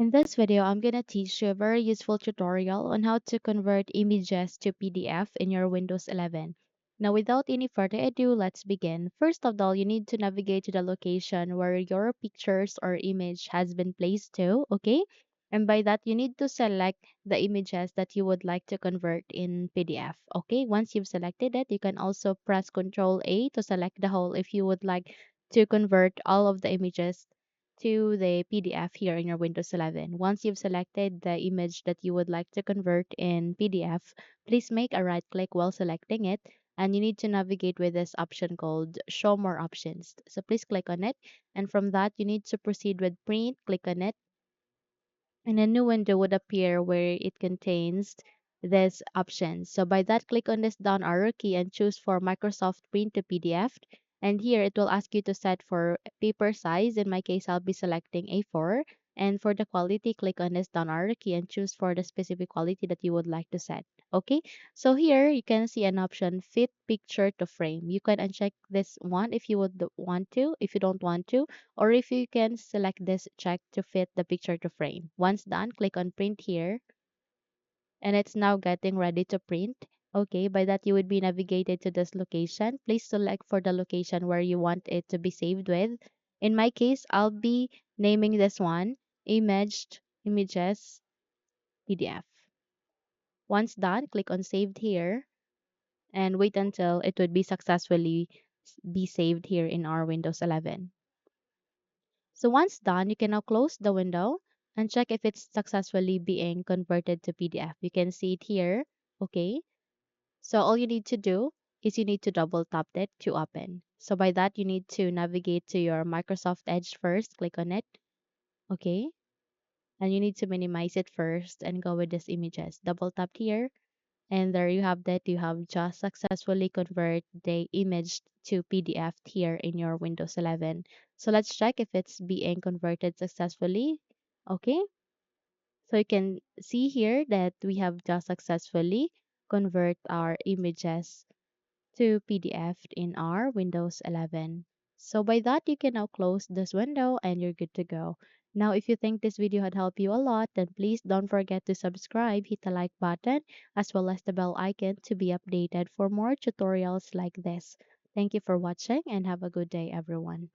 In this video, I'm going to teach you a very useful tutorial on how to convert images to PDF in your Windows 11. Now, without any further ado, let's begin. First of all, you need to navigate to the location where your pictures or image has been placed to, okay? And by that, you need to select the images that you would like to convert in PDF, okay? Once you've selected it, you can also press Ctrl A to select the whole if you would like to convert all of the images to the PDF here in your Windows 11. Once you've selected the image that you would like to convert in PDF, please make a right click while selecting it, and you need to navigate with this option called Show More Options. So please click on it, and from that you need to proceed with Print, click on it, and a new window would appear where it contains this option. So by that, click on this down arrow key and choose for Microsoft Print to PDF. And here it will ask you to set for paper size. In my case, I'll be selecting A4. And for the quality, click on this down arrow key and choose for the specific quality that you would like to set. Okay, so here you can see an option fit picture to frame. You can uncheck this one if you would want to. If you don't want to, or if you can select this check to fit the picture to frame. Once done, click on print here, and it's now getting ready to print. Okay, by that you would be navigated to this location. Please select for the location where you want it to be saved with. In my case, I'll be naming this one images PDF. Once done, click on saved here and wait until it would be successfully be saved here in our Windows 11. So once done, you can now close the window and check if it's successfully being converted to PDF. You can see it here. Okay. So all you need to do is you need to double tap it to open. So by that, you need to navigate to your Microsoft Edge first, click on it. Okay. And you need to minimize it first and go with these images. Double tap here. And there you have that. You have just successfully convert the image to PDF here in your Windows 11. So let's check if it's being converted successfully. Okay. So you can see here that we have just successfully convert our images to PDF in our Windows 11. So by that, you can now close this window and you're good to go. Now, if you think this video had helped you a lot, then please don't forget to subscribe, hit the like button, as well as the bell icon to be updated for more tutorials like this. Thank you for watching and have a good day, everyone.